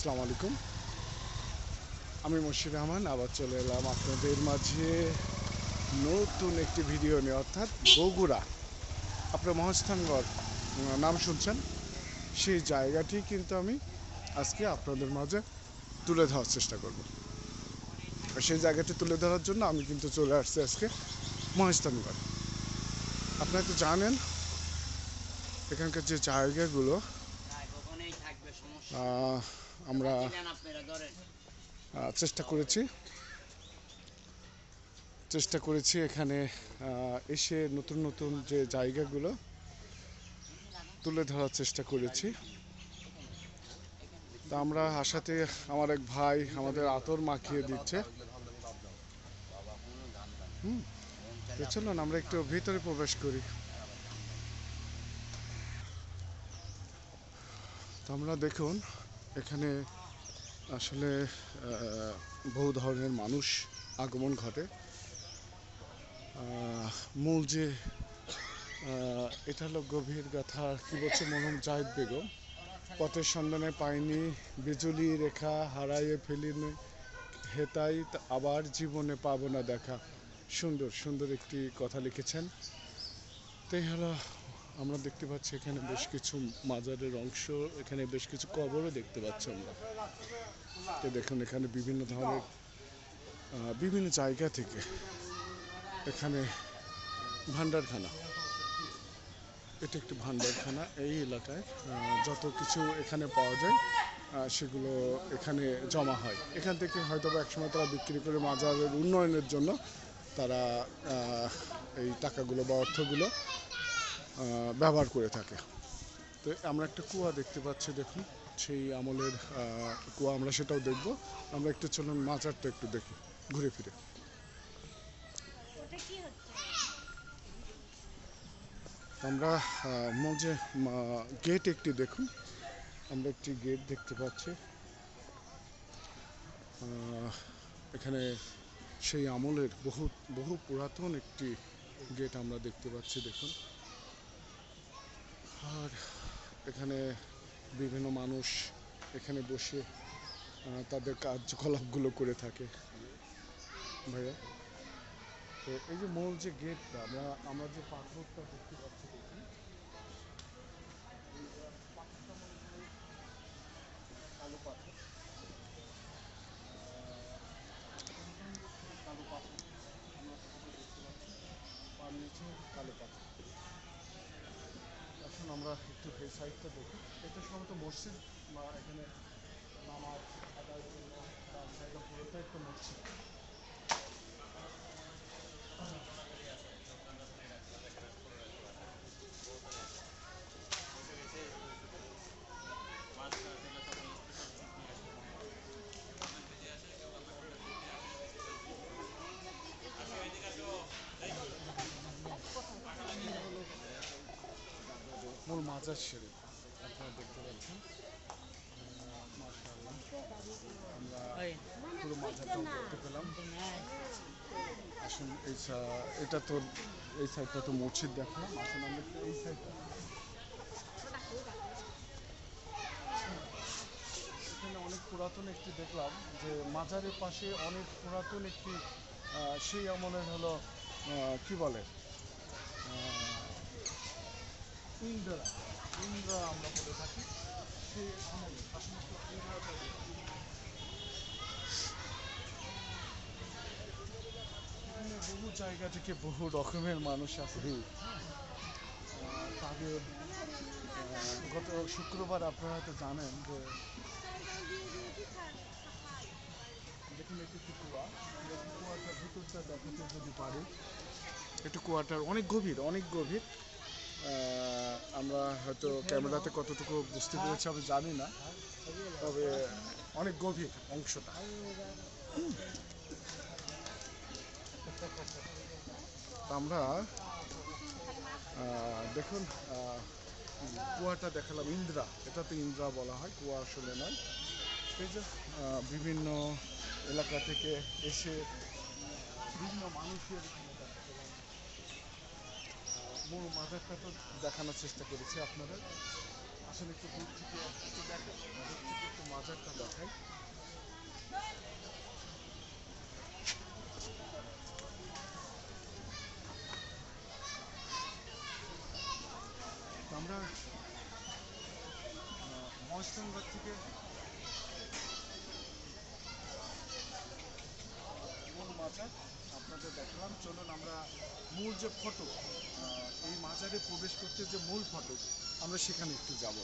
আসসালামু আলাইকুম। আমি মশির রহমান আবার চলে এলাম আপনাদের মাঝে নতুন একটি ভিডিও নিয়ে, অর্থাৎ বগুড়া। আপনার মহাস্থানগড় নাম শুনছেন, সেই জায়গাটি কিন্তু আমি আজকে আপনাদের মাঝে তুলে ধরার চেষ্টা করব। আর সেই জায়গাটি তুলে ধরার জন্য আমি কিন্তু চলে আসছি আজকে মহাস্থানগড়। আপনারা তো জানেন এখানকার যে জায়গাগুলো আমরা চেষ্টা করেছি এখানে এসে নতুন নতুন যে জায়গাগুলো তুলে ধরার চেষ্টা করেছি। তা আমরা আশাতে আমার এক ভাই আমাদের আতর মাখিয়ে দিচ্ছে। চলুন আমরা একটু ভিতরে প্রবেশ করি। তো আমরা দেখুন এখানে আসলে বহু ধরনের মানুষ আগমন ঘটে। মূল যে এটা হলো গভীর গাথা, কি বলছে মরহুম জাহিদ বেগম, পথের সন্ধানে পাইনি বিজুলি রেখা, হারাইয়ে ফেলিনি হেতাই আবার জীবনে পাবো না দেখা। সুন্দর সুন্দর একটি কথা লিখেছেন। তাই হলো আমরা দেখতে পাচ্ছি এখানে বেশ কিছু মাজারের অংশ, এখানে বেশ কিছু কবরও দেখতে পাচ্ছি আমরা। তো দেখুন এখানে বিভিন্ন ধরনের বিভিন্ন জায়গা থেকে এখানে ভান্ডারখানা, এটা একটি ভান্ডারখানা। এই এলাকায় যত কিছু এখানে পাওয়া যায় সেগুলো এখানে জমা হয়। এখান থেকে হয়তো বা একসময় তারা বিক্রি করে মাজারের উন্নয়নের জন্য তারা এই টাকাগুলো বা অর্থগুলো ব্যবহার করে থাকে। তো আমরা একটা কুয়া দেখতে পাচ্ছি, দেখুন সেই আমলের কুয়া, আমরা সেটাও দেখব। আমরা একটু চলুন মাজারটা একটু দেখি ঘুরে ফিরে। আমরা মধ্যে গেট একটি দেখুন, আমরা একটি গেট দেখতে পাচ্ছি। এখানে সেই আমলের বহু পুরাতন একটি গেট আমরা দেখতে পাচ্ছি, দেখুন। আর এখানে বিভিন্ন মানুষ এখানে বসে তাদের কার্যকলাপগুলো করে থাকে। ভাইয়া, তো এই যে মূল যে গেটটা, আমরা যে পাথরটা দেখতে পাচ্ছি, দেখুন কালো পাথর, কালো পাথর আমরা দেখতে পাচ্ছি, আর নিচে কালো পাথর। এখন আমরা একটু এই সাইডটা দেখি। এটা সম্ভবত মসজিদ বা এখানে নামাজ আদায়ের জন্য জায়গা, পুরোটাই একটা মসজিদ। মূল মাজার শরীফ আপনারা দেখতে পাচ্ছেন। মাশাআল্লাহ, আমরা পুরো মাজারটাও দেখতে পেলাম। আসুন এটা তো এই সাইডটা তো মসজিদ দেখলাম, আসুন আমরা একটু এই সাইডটা। এখানে অনেক পুরাতন একটি দেখলাম যে মাজারের পাশে অনেক পুরাতন একটি সেই আমলের হলো কি বলে ইন্দ্রা, ইন্দ্রা আমরা বলে থাকি, সেই আমলে সমস্ত ইন্দ্রাটা এখানে বহু জায়গা থেকে বহু রকমের মানুষ আসে। তাদের গত শুক্রবার আপনারা হয়তো জানেন যে দেখুন একটু কুয়া, কুয়াটার ভিতরটা দেখাতে যদি পারি, একটু কুয়াটার অনেক গভীর, অনেক গভীর। আমরা হয়তো ক্যামেরাতে কতটুকু বুঝতে পেরেছি আমি জানি না, তবে অনেক গভীর অংশটা। আমরা দেখুন কুয়াটা দেখালাম, ইন্দ্রা, এটা তো ইন্দ্রা বলা হয়, কুয়া আসলে নয়। এই যে বিভিন্ন এলাকা থেকে এসে বিভিন্ন মানুষের মূল মাজারটা তো দেখানোর চেষ্টা করেছি আপনাদের। আসলে একটু দূর থেকে একটু দেখেন, দূর থেকে একটু মাজারটা দেখেন। আপনার মহেশখালীবাগ থেকে মূল মাজার আপনাদের দেখালাম। চলুন আমরা মূল যে ফটক, এই মাজারে প্রবেশ করতে যে মূল ফটক, আমরা সেখানে একটু যাব।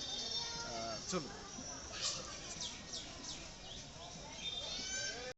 চলুন।